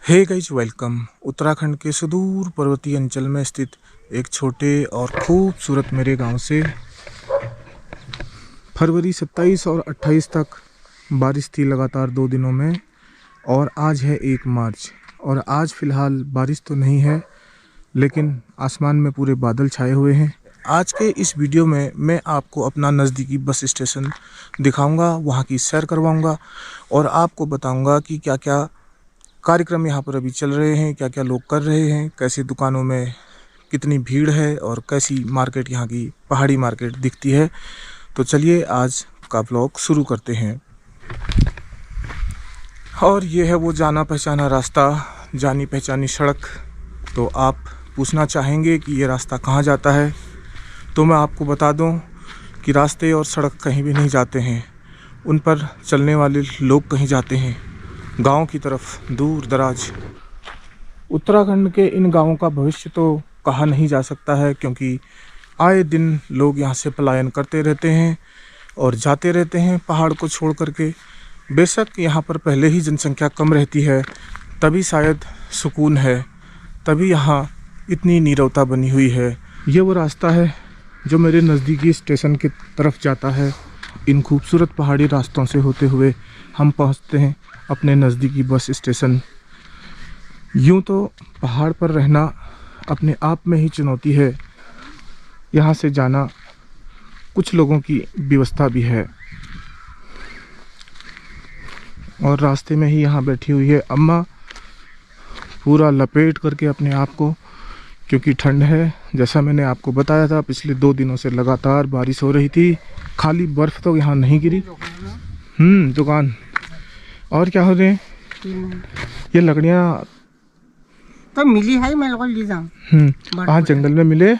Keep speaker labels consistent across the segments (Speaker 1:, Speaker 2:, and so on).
Speaker 1: Hey guys welcome. Uttarakhand के सुदूर पर्वतीय अंचल में स्थित एक छोटे और खूबसूरत मेरे गांव से फरवरी 27 और 28 तक बारिश थी लगातार 2 दिनों में। और आज है 1 मार्च और आज फ़िलहाल बारिश तो नहीं है, लेकिन आसमान में पूरे बादल छाए हुए हैं। आज के इस वीडियो में मैं आपको अपना नज़दीकी बस स्टेशन दिखाऊंगा, वहाँ की सैर करवाऊंगा और आपको बताऊंगा कि क्या क्या कार्यक्रम यहाँ पर अभी चल रहे हैं, क्या क्या लोग कर रहे हैं, कैसे दुकानों में कितनी भीड़ है और कैसी मार्केट यहाँ की पहाड़ी मार्केट दिखती है। तो चलिए आज का व्लॉग शुरू करते हैं। और ये है वो जाना पहचाना रास्ता, जानी पहचानी सड़क। तो आप पूछना चाहेंगे कि ये रास्ता कहाँ जाता है, तो मैं आपको बता दूं कि रास्ते और सड़क कहीं भी नहीं जाते हैं, उन पर चलने वाले लोग कहीं जाते हैं गांव की तरफ, दूर दराज। उत्तराखंड के इन गांवों का भविष्य तो कहा नहीं जा सकता है, क्योंकि आए दिन लोग यहां से पलायन करते रहते हैं और जाते रहते हैं पहाड़ को छोड़ करके। बेशक यहाँ पर पहले ही जनसंख्या कम रहती है, तभी शायद सुकून है, तभी यहाँ इतनी नीरवता बनी हुई है। ये वो रास्ता है जो मेरे नज़दीकी स्टेशन की तरफ जाता है। इन खूबसूरत पहाड़ी रास्तों से होते हुए हम पहुँचते हैं अपने नज़दीकी बस स्टेशन। यूँ तो पहाड़ पर रहना अपने आप में ही चुनौती है, यहाँ से जाना कुछ लोगों की व्यवस्था भी है। और रास्ते में ही यहाँ बैठी हुई है अम्मा, पूरा लपेट करके अपने आप को, क्योंकि ठंड है। जैसा मैंने आपको बताया था, पिछले 2 दिनों से लगातार बारिश हो रही थी, खाली बर्फ़ तो यहाँ नहीं गिरी। दुकान और क्या हो रहे हैं? ये लकड़ियाँ
Speaker 2: तो मिली है, मैं लोग ले जाऊं।
Speaker 1: आज जंगल में मिले,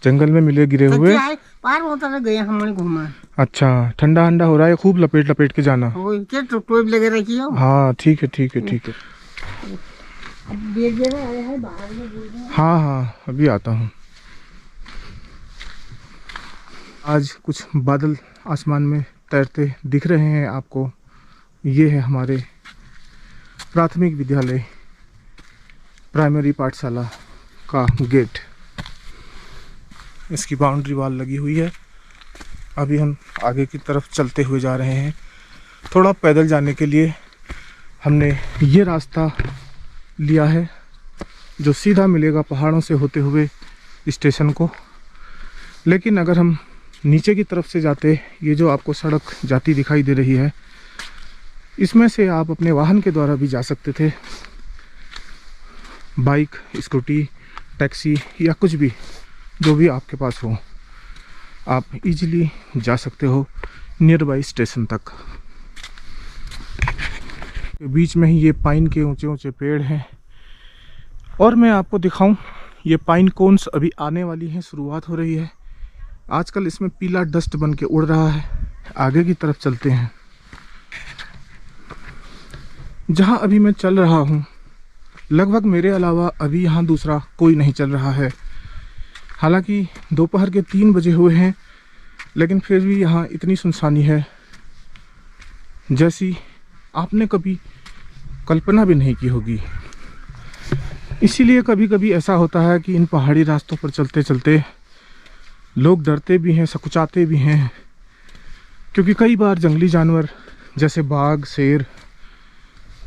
Speaker 1: जंगल में मिले गिरे हुए।
Speaker 2: पार होता गए हमने घूमा।
Speaker 1: अच्छा, ठंडा ठंडा हो रहा है, खूब लपेट लपेट के जाना।
Speaker 2: क्या टोप लगे रखी हो?
Speaker 1: हाँ ठीक है ठीक है ठीक है। हाँ हाँ अभी आता हूँ। आज कुछ बादल आसमान में तैरते दिख रहे हैं आपको। ये है हमारे प्राथमिक विद्यालय, प्राइमरी पाठशाला का गेट। इसकी बाउंड्री वॉल लगी हुई है। अभी हम आगे की तरफ चलते हुए जा रहे हैं। थोड़ा पैदल जाने के लिए हमने ये रास्ता लिया है, जो सीधा मिलेगा पहाड़ों से होते हुए स्टेशन को। लेकिन अगर हम नीचे की तरफ से जाते, ये जो आपको सड़क जाती दिखाई दे रही है, इसमें से आप अपने वाहन के द्वारा भी जा सकते थे। बाइक, स्कूटी, टैक्सी या कुछ भी, जो भी आपके पास हो, आप इजीली जा सकते हो नियर बाई स्टेशन तक। बीच में ही ये पाइन के ऊंचे ऊंचे पेड़ हैं। और मैं आपको दिखाऊं, ये पाइन कोन्स अभी आने वाली हैं, शुरुआत हो रही है। आजकल इसमें पीला डस्ट बन के उड़ रहा है। आगे की तरफ चलते हैं। जहां अभी मैं चल रहा हूं, लगभग मेरे अलावा अभी यहाँ दूसरा कोई नहीं चल रहा है। हालांकि दोपहर के 3 बजे हुए हैं, लेकिन फिर भी यहाँ इतनी सुनसानी है जैसी आपने कभी कल्पना भी नहीं की होगी। इसीलिए कभी कभी ऐसा होता है कि इन पहाड़ी रास्तों पर चलते चलते लोग डरते भी हैं, सकुचाते भी हैं, क्योंकि कई बार जंगली जानवर जैसे बाघ, शेर,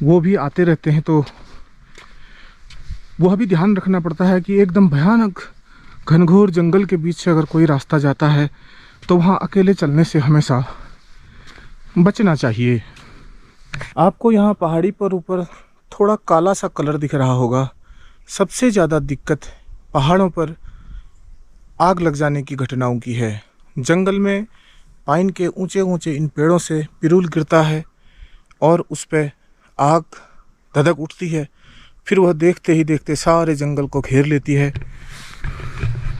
Speaker 1: वो भी आते रहते हैं। तो वह भी ध्यान रखना पड़ता है कि एकदम भयानक घनघोर जंगल के बीच से अगर कोई रास्ता जाता है तो वहाँ अकेले चलने से हमेशा बचना चाहिए। आपको यहाँ पहाड़ी पर ऊपर थोड़ा काला सा कलर दिख रहा होगा। सबसे ज़्यादा दिक्कत पहाड़ों पर आग लग जाने की घटनाओं की है। जंगल में पाइन के ऊंचे ऊंचे इन पेड़ों से पिरूल गिरता है और उस पर आग धधक उठती है। फिर वह देखते ही देखते सारे जंगल को घेर लेती है।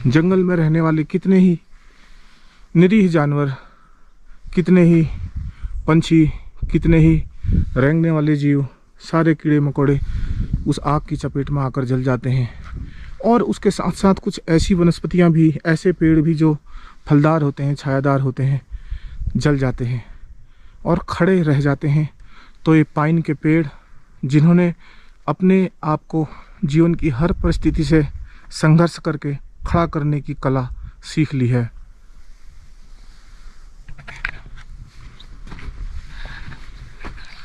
Speaker 1: जंगल में रहने वाले कितने ही निरीह जानवर, कितने ही पंछी, कितने ही रेंगने वाले जीव, सारे कीड़े मकोड़े उस आग की चपेट में आकर जल जाते हैं। और उसके साथ साथ कुछ ऐसी वनस्पतियां भी, ऐसे पेड़ भी जो फलदार होते हैं, छायादार होते हैं, जल जाते हैं और खड़े रह जाते हैं। तो ये पाइन के पेड़, जिन्होंने अपने आप को जीवन की हर परिस्थिति से संघर्ष करके खड़ा करने की कला सीख ली है।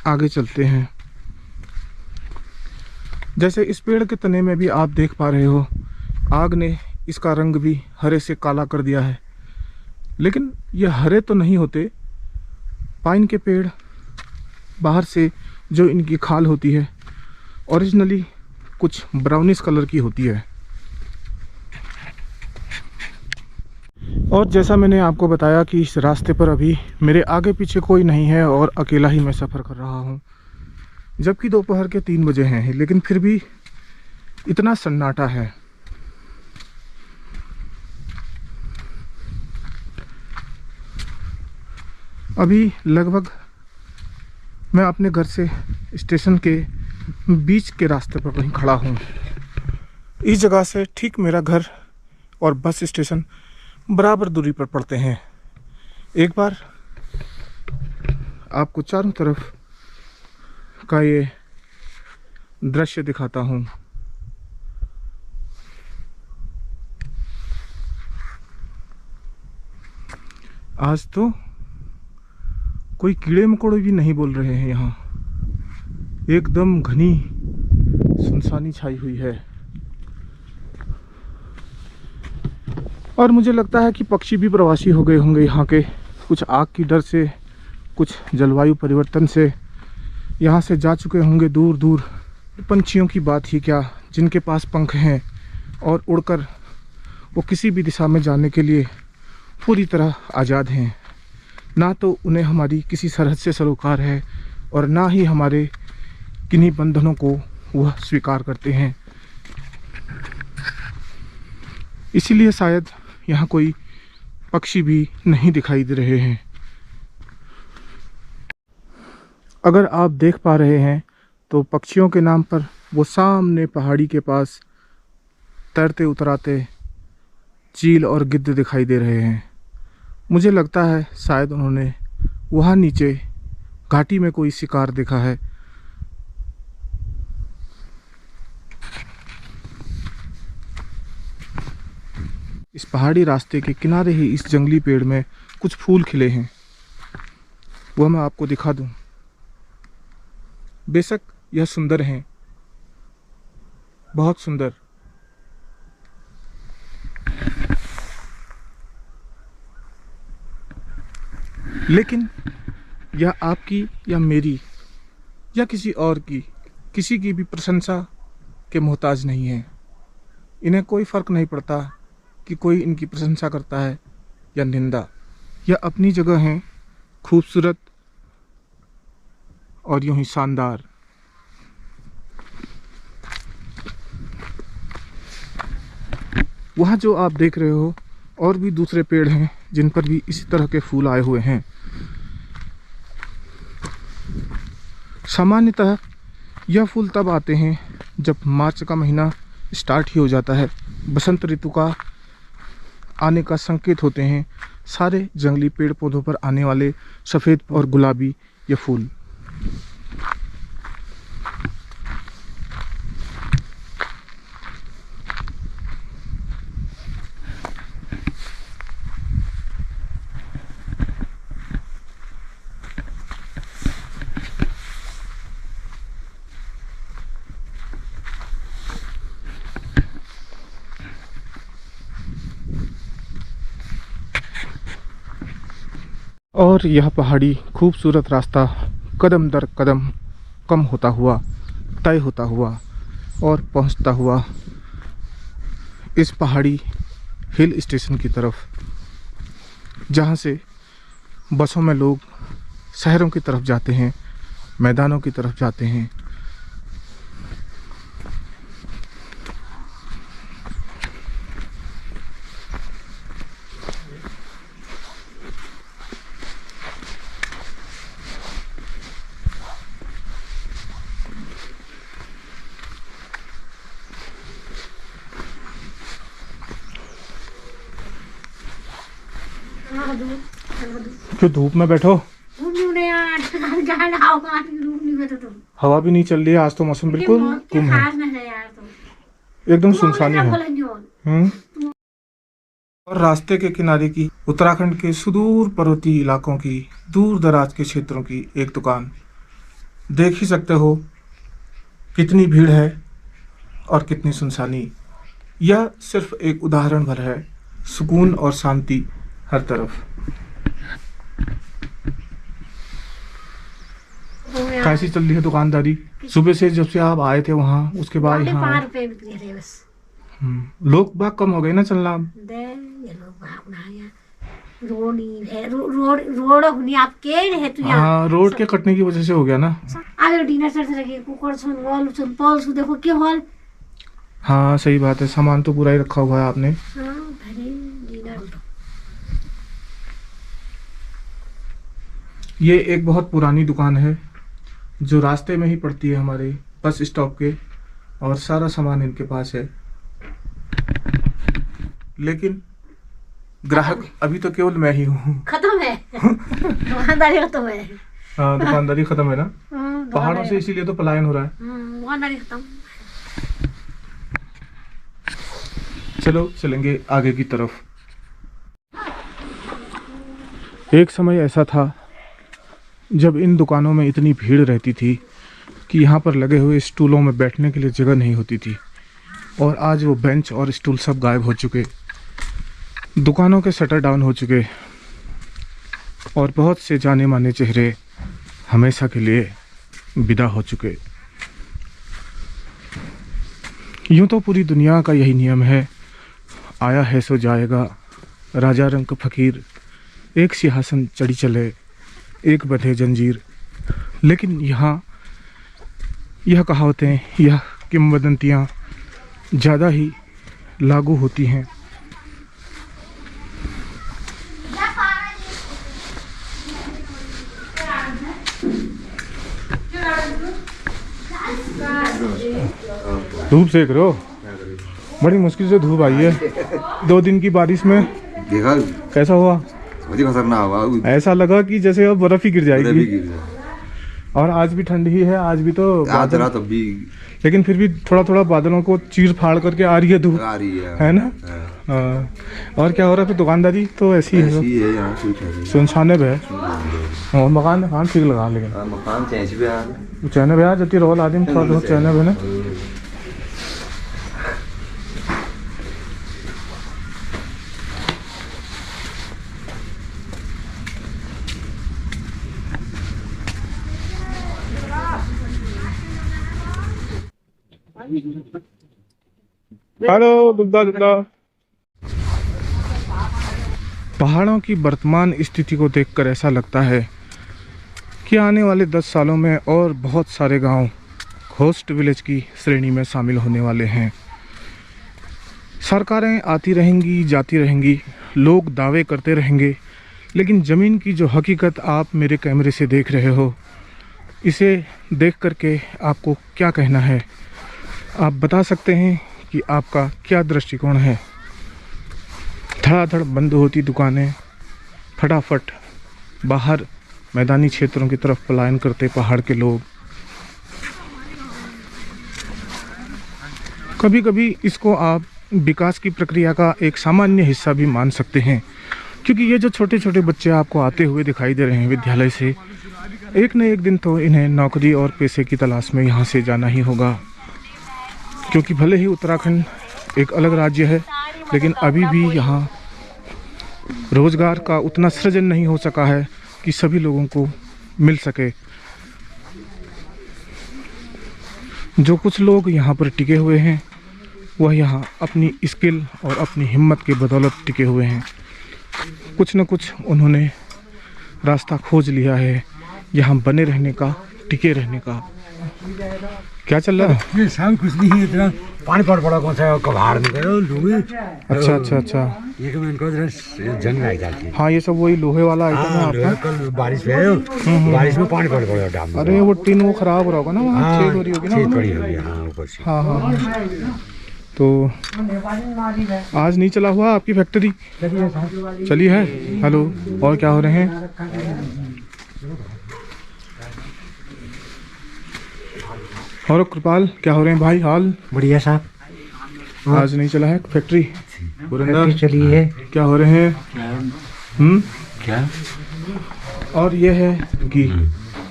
Speaker 1: आगे चलते हैं। जैसे इस पेड़ के तने में भी आप देख पा रहे हो, आग ने इसका रंग भी हरे से काला कर दिया है। लेकिन ये हरे तो नहीं होते। पाइन के पेड़ बाहर से जो इनकी खाल होती है ओरिजिनली कुछ ब्राउनिश कलर की होती है। और जैसा मैंने आपको बताया कि इस रास्ते पर अभी मेरे आगे पीछे कोई नहीं है और अकेला ही मैं सफ़र कर रहा हूँ, जबकि दोपहर के 3 बजे हैं, लेकिन फिर भी इतना सन्नाटा है। अभी लगभग मैं अपने घर से स्टेशन के बीच के रास्ते पर कहीं खड़ा हूँ। इस जगह से ठीक मेरा घर और बस स्टेशन बराबर दूरी पर पड़ते हैं। एक बार आपको चारों तरफ का ये दृश्य दिखाता हूँ। आज तो कोई कीड़े मकोड़े भी नहीं बोल रहे हैं। यहाँ एकदम घनी सुनसानी छाई हुई है और मुझे लगता है कि पक्षी भी प्रवासी हो गए होंगे यहाँ के। कुछ आग की डर से, कुछ जलवायु परिवर्तन से यहाँ से जा चुके होंगे दूर दूर। पंछियों की बात ही क्या, जिनके पास पंख हैं और उड़कर वो किसी भी दिशा में जाने के लिए पूरी तरह आज़ाद हैं। ना तो उन्हें हमारी किसी सरहद से सरोकार है और ना ही हमारे किन्हीं बंधनों को वह स्वीकार करते हैं। इसीलिए शायद यहाँ कोई पक्षी भी नहीं दिखाई दे रहे हैं। अगर आप देख पा रहे हैं तो पक्षियों के नाम पर वो सामने पहाड़ी के पास तैरते उतराते चील और गिद्ध दिखाई दे रहे हैं। मुझे लगता है शायद उन्होंने वहाँ नीचे घाटी में कोई शिकार देखा है। इस पहाड़ी रास्ते के किनारे ही इस जंगली पेड़ में कुछ फूल खिले हैं, वह मैं आपको दिखा दूं। बेशक यह सुंदर हैं, बहुत सुंदर, लेकिन यह आपकी या मेरी या किसी और की, किसी की भी प्रशंसा के मोहताज नहीं है। इन्हें कोई फ़र्क नहीं पड़ता कि कोई इनकी प्रशंसा करता है या निंदा। यह अपनी जगह हैं खूबसूरत और यूं ही शानदार। वहाँ जो आप देख रहे हो और भी दूसरे पेड़ हैं जिन पर भी इसी तरह के फूल आए हुए हैं। सामान्यतः यह फूल तब आते हैं जब मार्च का महीना स्टार्ट ही हो जाता है। बसंत ऋतु का आने का संकेत होते हैं सारे जंगली पेड़ पौधों पर आने वाले सफ़ेद और गुलाबी ये फूल। और यह पहाड़ी खूबसूरत रास्ता कदम दर कदम कम होता हुआ, तय होता हुआ और पहुंचता हुआ इस पहाड़ी हिल स्टेशन की तरफ, जहां से बसों में लोग शहरों की तरफ जाते हैं, मैदानों की तरफ जाते हैं। क्यों धूप में बैठो?
Speaker 2: धूप नहीं यार,
Speaker 3: हुआ तो
Speaker 1: हवा भी नहीं चल रही है आज तो, मौसम बिल्कुल गुम है,
Speaker 3: खास नहीं है यार तो
Speaker 1: एकदम सुनसानी है।
Speaker 3: बोलेंगे
Speaker 1: और रास्ते के किनारे की उत्तराखंड के सुदूर पर्वतीय इलाकों की, दूर दराज के क्षेत्रों की एक दुकान, देख ही सकते हो कितनी भीड़ है और कितनी सुनसानी। यह सिर्फ एक उदाहरण भर है, सुकून और शांति हर तरफ। कैसी चल रही है दुकानदारी? सुबह से जब से आप आए थे वहाँ, उसके बाद यहाँ
Speaker 3: 5 रुपए बिक रहे बस।
Speaker 1: लोग बाग कम हो गए ना चलना।
Speaker 3: दे ये लोग भाग ना यार, रोड नहीं है, रोड नहीं आपके है तो यार।
Speaker 1: हाँ, रोड के कटने की वजह से हो गया ना।
Speaker 3: आगे डिनर चढ़ते रहे कुकर सुन वॉल सुन पॉल सुन, देखो क्या हॉल।
Speaker 1: हाँ सही बात है, सामान तो पूरा ही रखा हुआ है आपने।
Speaker 3: हाँ भरे डिनर।
Speaker 1: ये एक बहुत पुरानी दुकान है जो रास्ते में ही पड़ती है हमारे बस स्टॉप के, और सारा सामान इनके पास है। लेकिन ग्राहक अभी तो केवल मैं ही हूँ।
Speaker 3: खत्म है दुकानदारी खत्म है।
Speaker 1: हाँ, दुकानदारी खत्म है ना,
Speaker 3: हाँ,
Speaker 1: पहाड़ों से, इसीलिए तो पलायन हो रहा है।
Speaker 3: दुकानदारी खत्म।
Speaker 1: चलो चलेंगे आगे की तरफ। एक समय ऐसा था जब इन दुकानों में इतनी भीड़ रहती थी कि यहाँ पर लगे हुए स्टूलों में बैठने के लिए जगह नहीं होती थी, और आज वो बेंच और स्टूल सब गायब हो चुके, दुकानों के शटर डाउन हो चुके, और बहुत से जाने माने चेहरे हमेशा के लिए विदा हो चुके। यूं तो पूरी दुनिया का यही नियम है, आया है सो जाएगा, राजा रंग फकीर, एक सिंहासन चढ़ी चले, एक बंधे जंजीर। लेकिन यहाँ यह कहावतें, यह किंवदंतियाँ ज़्यादा ही लागू होती हैं। धूप सेक रहे हो? बड़ी मुश्किल से धूप आई है 2 दिन की बारिश में।
Speaker 4: देखा
Speaker 1: कैसा हुआ?
Speaker 4: खतरनाक हुआ,
Speaker 1: ऐसा लगा कि जैसे अब बर्फ ही गिर जाएगी। और आज भी ठंड ही है, आज भी तो
Speaker 4: आज रात अब भी,
Speaker 1: लेकिन फिर भी थोड़ा थोड़ा बादलों को चीर फाड़ करके आ रही है धूप,
Speaker 4: आ रही
Speaker 1: है ना। हाँ। और क्या हो रहा है फिर? दुकानदारी तो ऐसी है, सुनसाने पे है। और मकान ठीक लगा, लेकिन
Speaker 4: मकान
Speaker 1: चैन भैया जती रोल आदमी थोड़ा बहुत चैन है ना। हेलो दुद्दा दुद्दा। पहाड़ों की वर्तमान स्थिति को देखकर ऐसा लगता है कि आने वाले 10 सालों में और बहुत सारे गांव घोस्ट विलेज की श्रेणी में शामिल होने वाले हैं। सरकारें आती रहेंगी, जाती रहेंगी, लोग दावे करते रहेंगे, लेकिन ज़मीन की जो हकीकत आप मेरे कैमरे से देख रहे हो, इसे देख करके आपको क्या कहना है? आप बता सकते हैं कि आपका क्या दृष्टिकोण है? धड़ाधड़ बंद होती दुकानें, फटाफट बाहर मैदानी क्षेत्रों की तरफ पलायन करते पहाड़ के लोग। कभी कभी इसको आप विकास की प्रक्रिया का एक सामान्य हिस्सा भी मान सकते हैं, क्योंकि ये जो छोटे छोटे बच्चे आपको आते हुए दिखाई दे रहे हैं विद्यालय से, एक न एक दिन तो इन्हें नौकरी और पैसे की तलाश में यहाँ से जाना ही होगा। क्योंकि भले ही उत्तराखंड एक अलग राज्य है, लेकिन अभी भी यहाँ रोजगार का उतना सृजन नहीं हो सका है कि सभी लोगों को मिल सके। जो कुछ लोग यहाँ पर टिके हुए हैं, वह यहाँ अपनी स्किल और अपनी हिम्मत के बदौलत टिके हुए हैं। कुछ न कुछ उन्होंने रास्ता खोज लिया है यहाँ बने रहने का, टिके रहने का। क्या चल रहा है?
Speaker 5: ये शाम कुछ नहीं है, इतना पानी पड़ा कौन सा कबाड़ में गए लोहे।
Speaker 1: अच्छा अच्छा अच्छा,
Speaker 5: ये तो इनको जंग आई जाती है।
Speaker 1: हाँ ये सब वही लोहे वाला आइटम है आपका।
Speaker 5: कल बारिश में बारिश में पानी पड़ा डाम में।
Speaker 1: अरे वो टिन वो खराब हो रहा होगा ना, वहाँ छेद हो रही होगी ना।
Speaker 5: छेद पड़ी होगी, हाँ ऊपर से।
Speaker 1: हाँ हाँ हाँ। तो आज नहीं चला हुआ आपकी फैक्ट्री? चली है। हेलो, और क्या हो रहे हैं? और कृपाल क्या हो रहे हैं भाई हाल?
Speaker 5: बढ़िया साहब।
Speaker 1: आज नहीं चला है फैक्ट्री पुरंदर?
Speaker 5: चली है।
Speaker 1: क्या हो रहे हैं?
Speaker 5: क्या?
Speaker 1: और ये है घी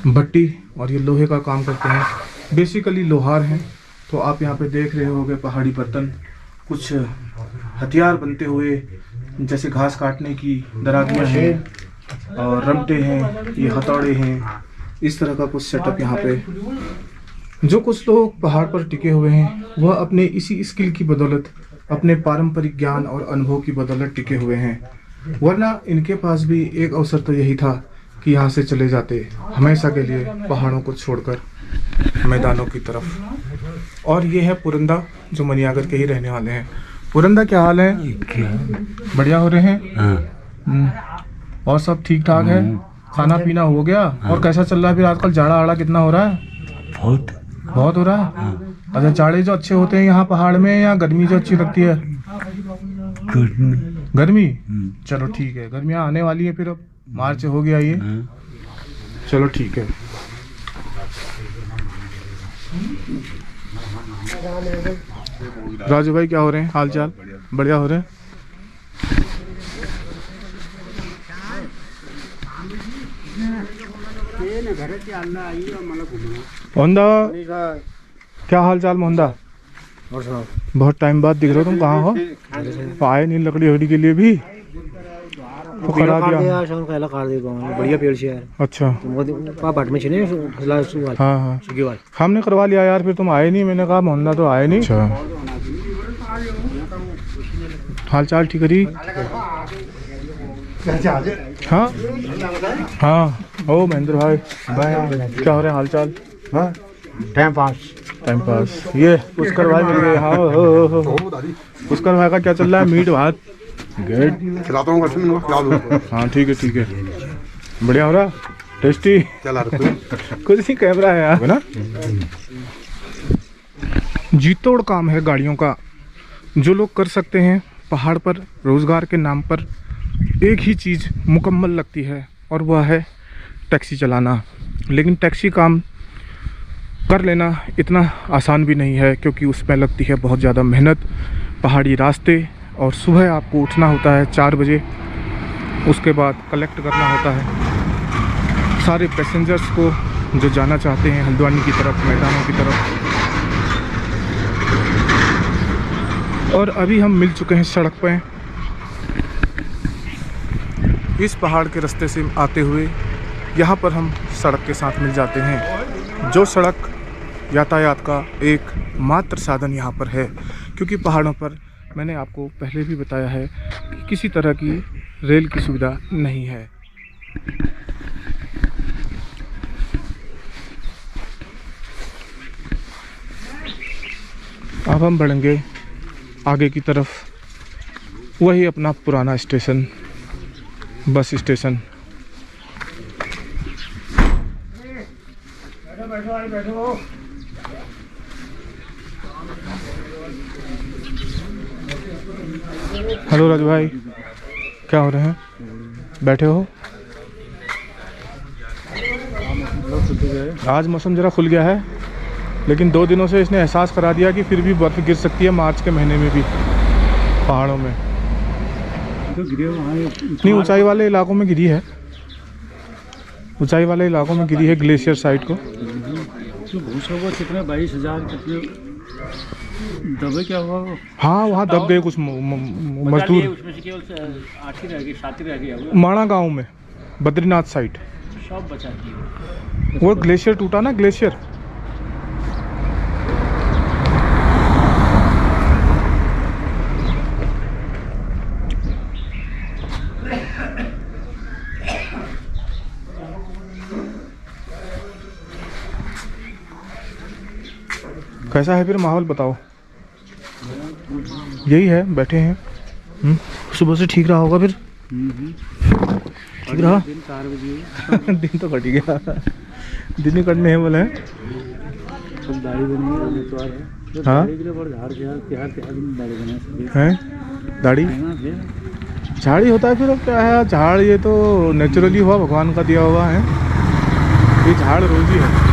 Speaker 1: भट्टी और ये लोहे का काम करते हैं, बेसिकली लोहार हैं। तो आप यहाँ पे देख रहे होंगे पहाड़ी बर्तन, कुछ हथियार बनते हुए, जैसे घास काटने की दरातियाँ हैं और रमटे हैं, ये हथौड़े हैं, इस तरह का कुछ सेटअप यहाँ पे। जो कुछ लोग पहाड़ पर टिके हुए हैं वह अपने इसी स्किल की बदौलत, अपने पारंपरिक ज्ञान और अनुभव की बदौलत टिके हुए हैं, वरना इनके पास भी एक अवसर तो यही था कि यहाँ से चले जाते हमेशा के लिए पहाड़ों को छोड़कर मैदानों की तरफ। और ये है पुरंदा जो मनियागढ़ के ही रहने वाले हैं। पुरंदा क्या हाल है? बढ़िया हो रहे हैं? और सब ठीक ठाक है? खाना पीना हो गया? और कैसा चल रहा है फिर आजकल? जाड़ा आड़ा कितना हो रहा है? बहुत हो रहा है। अच्छा, जाड़े जो अच्छे होते हैं यहाँ पहाड़ में या गर्मी जो अच्छी लगती है? गर्मी। चलो ठीक है, गर्मियाँ आने वाली है फिर, अब मार्च हो गया ये। चलो ठीक है। राजू भाई क्या हो रहे हैं? हाल चाल बढ़िया हो रहे हैं? मोहनदा क्या हाल चाल? मोहनदा बहुत टाइम बाद दिख रहे हो, तुम कहाँ हो? आए नहीं लकड़ी वकड़ी के लिए भी तो करा दिया।
Speaker 5: बढ़िया पेड़ से यार।
Speaker 1: अच्छा हाँ हाँ हमने करवा लिया यार, फिर तुम आए नहीं। मैंने कहा मोहनदा तो आए नहीं। अच्छा हाल चाल ठीक है? हाँ हाँ ओ महेंद्र भाई क्या हो रहे हैं? हाल चाल?
Speaker 5: हाँ टाइम पास। ये पुष्कर भाई मिल गए। हाँ हो
Speaker 1: पुष्कर भाई का क्या चल रहा है? मीट भात
Speaker 4: खिलाता हूँ।
Speaker 1: हाँ ठीक है बढ़िया हो रहा, टेस्टी
Speaker 4: चला
Speaker 1: कुछ नहीं, कैमरा है यार, है ना? जीतोड़ काम है गाड़ियों का, जो लोग कर सकते हैं। पहाड़ पर रोजगार के नाम पर एक ही चीज़ मुकम्मल लगती है और वह है टैक्सी चलाना। लेकिन टैक्सी काम कर लेना इतना आसान भी नहीं है, क्योंकि उसमें लगती है बहुत ज़्यादा मेहनत, पहाड़ी रास्ते, और सुबह आपको उठना होता है 4 बजे। उसके बाद कलेक्ट करना होता है सारे पैसेंजर्स को जो जाना चाहते हैं हल्द्वानी की तरफ, मैदानों की तरफ। और अभी हम मिल चुके हैं सड़क पर। इस पहाड़ के रास्ते से आते हुए यहाँ पर हम सड़क के साथ मिल जाते हैं, जो सड़क यातायात का एक मात्र साधन यहाँ पर है। क्योंकि पहाड़ों पर मैंने आपको पहले भी बताया है कि किसी तरह की रेल की सुविधा नहीं है। अब हम बढ़ेंगे आगे की तरफ, वही अपना पुराना station, bus station. Hello Raju भाई क्या हो रहे हैं? बैठे हो? आज मौसम ज़रा खुल गया है, लेकिन 2 दिनों से इसने एहसास करा दिया कि फिर भी बर्फ़ गिर सकती है मार्च के महीने में भी पहाड़ों में। इतनी ऊंचाई वाले इलाकों में गिरी है, ऊंचाई वाले इलाकों में गिरी है, ग्लेशियर साइड को।
Speaker 6: कितने 22,000 कितने दबे क्या हुआ?
Speaker 1: हाँ वहाँ दब गए कुछ मजदूर।
Speaker 6: उसमें से केवल 8 ही रह गए, 7 ही रह गए।
Speaker 1: माणा गांव में, बद्रीनाथ साइड
Speaker 6: सब बचा दिए।
Speaker 1: वो ग्लेशियर टूटा ना, ग्लेशियर। कैसा है फिर माहौल बताओ? यही है, बैठे हैं। सुबह से ठीक रहा होगा फिर? ठीक रहा?
Speaker 6: दिन 4 बजे
Speaker 1: दिन तो कट गया, दिन ही कटने हैं बोले।
Speaker 6: सब दाढ़ी बनी है, उम्मीदवार है।
Speaker 1: हाँ
Speaker 6: दाढ़ी के लिए बड़ा झाड़ दिन दाढ़ी बना
Speaker 1: है। दाढ़ी झाड़ी होता है फिर, अब क्या है, झाड़ ये तो नेचुरली हुआ, भगवान का दिया हुआ है। ये झाड़ रोज ही है।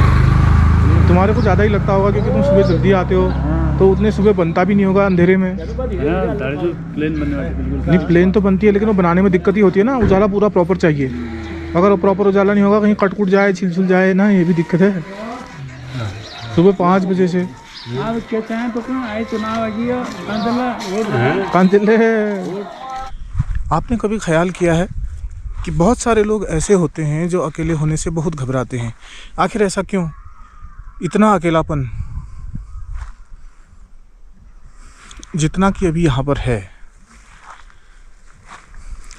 Speaker 1: तुम्हारे को ज़्यादा ही लगता होगा क्योंकि तुम सुबह जल्दी आते हो, तो उतने सुबह बनता भी नहीं होगा अंधेरे में।
Speaker 6: दाढ़ी जो प्लेन बनने वाली बिल्कुल
Speaker 1: नहीं, प्लेन तो बनती है लेकिन वो बनाने में दिक्कत ही होती है ना, उजाला पूरा प्रॉपर चाहिए। अगर प्रॉपर उजाला नहीं होगा, कहीं कट कुट जाए, छिल जाए ना, ये भी दिक्कत है। सुबह 5 बजे से
Speaker 6: आप कहते हैं तो क्यों आए चुनाव आ गया
Speaker 1: कांतिले। आपने कभी ख्याल किया है कि बहुत सारे लोग ऐसे होते हैं जो अकेले होने से बहुत घबराते हैं? आखिर ऐसा क्यों, इतना अकेलापन जितना कि अभी यहाँ पर है?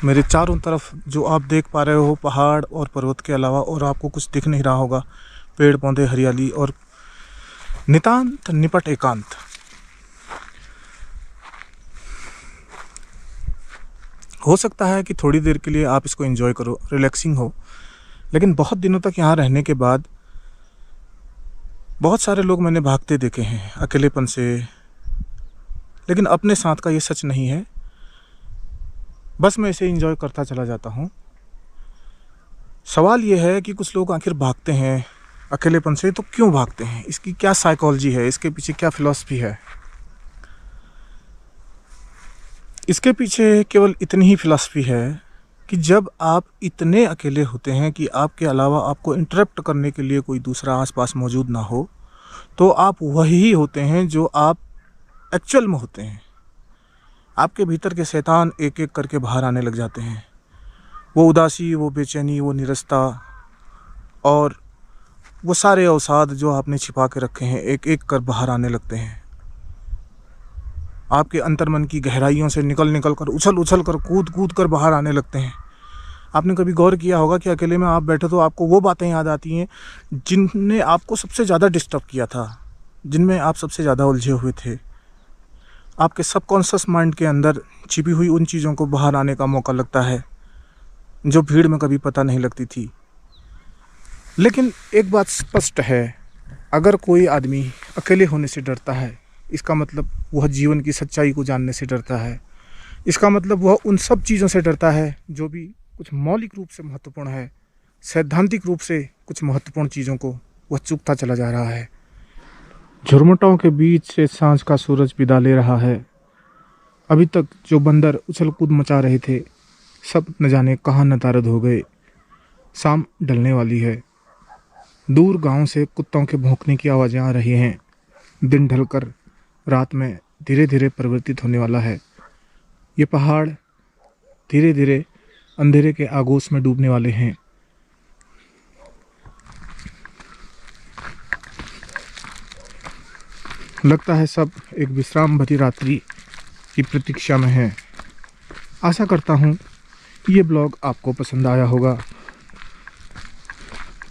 Speaker 1: मेरे चारों तरफ जो आप देख पा रहे हो, पहाड़ और पर्वत के अलावा और आपको कुछ दिख नहीं रहा होगा। पेड़ पौधे, हरियाली और नितांत निपट एकांत। हो सकता है कि थोड़ी देर के लिए आप इसको एंजॉय करो, रिलैक्सिंग हो, लेकिन बहुत दिनों तक यहाँ रहने के बाद बहुत सारे लोग मैंने भागते देखे हैं अकेलेपन से, लेकिन अपने साथ का ये सच नहीं है। बस मैं इसे एंजॉय करता चला जाता हूँ। सवाल ये है कि कुछ लोग आखिर भागते हैं अकेलेपन से, तो क्यों भागते हैं? इसकी क्या साइकोलॉजी है? इसके पीछे क्या फिलॉसफी है? इसके पीछे केवल इतनी ही फिलॉसफी है कि जब आप इतने अकेले होते हैं कि आपके अलावा आपको इंटरप्ट करने के लिए कोई दूसरा आसपास मौजूद ना हो, तो आप वही होते हैं जो आप एक्चुअल में होते हैं। आपके भीतर के शैतान एक एक करके बाहर आने लग जाते हैं। वो उदासी, वो बेचैनी, वो निरस्ता और वो सारे अवसाद जो आपने छिपा के रखे हैं एक एक कर बाहर आने लगते हैं। आपके अंतर्मन की गहराइयों से निकल कर, उछल कर, कूद कर बाहर आने लगते हैं। आपने कभी गौर किया होगा कि अकेले में आप बैठे तो आपको वो बातें याद आती हैं जिनने आपको सबसे ज़्यादा डिस्टर्ब किया था, जिनमें आप सबसे ज़्यादा उलझे हुए थे। आपके सबकॉन्शियस माइंड के अंदर छिपी हुई उन चीज़ों को बाहर आने का मौका लगता है जो भीड़ में कभी पता नहीं लगती थी। लेकिन एक बात स्पष्ट है, अगर कोई आदमी अकेले होने से डरता है, इसका मतलब वह जीवन की सच्चाई को जानने से डरता है। इसका मतलब वह उन सब चीज़ों से डरता है जो भी कुछ मौलिक रूप से महत्वपूर्ण है, सैद्धांतिक रूप से कुछ महत्वपूर्ण चीज़ों को वह चूकता चला जा रहा है। झुरमुटों के बीच से सांझ का सूरज विदा ले रहा है। अभी तक जो बंदर उछल कूद मचा रहे थे, सब न जाने कहाँ नदारद हो गए। शाम ढलने वाली है। दूर गांव से कुत्तों के भौंकने की आवाज़ें आ रही हैं। दिन ढलकर रात में धीरे धीरे परिवर्तित होने वाला है। ये पहाड़ धीरे धीरे अंधेरे के आगोश में डूबने वाले हैं। लगता है सब एक विश्राम भरी रात्रि की प्रतीक्षा में है। आशा करता हूँ ये ब्लॉग आपको पसंद आया होगा।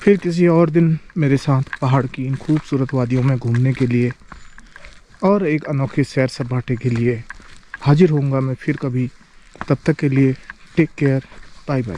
Speaker 1: फिर किसी और दिन मेरे साथ पहाड़ की इन खूबसूरत वादियों में घूमने के लिए और एक अनोखे सैर सपाटे के लिए हाजिर होऊंगा मैं फिर कभी। तब तक के लिए टेक केयर, बाय बाय।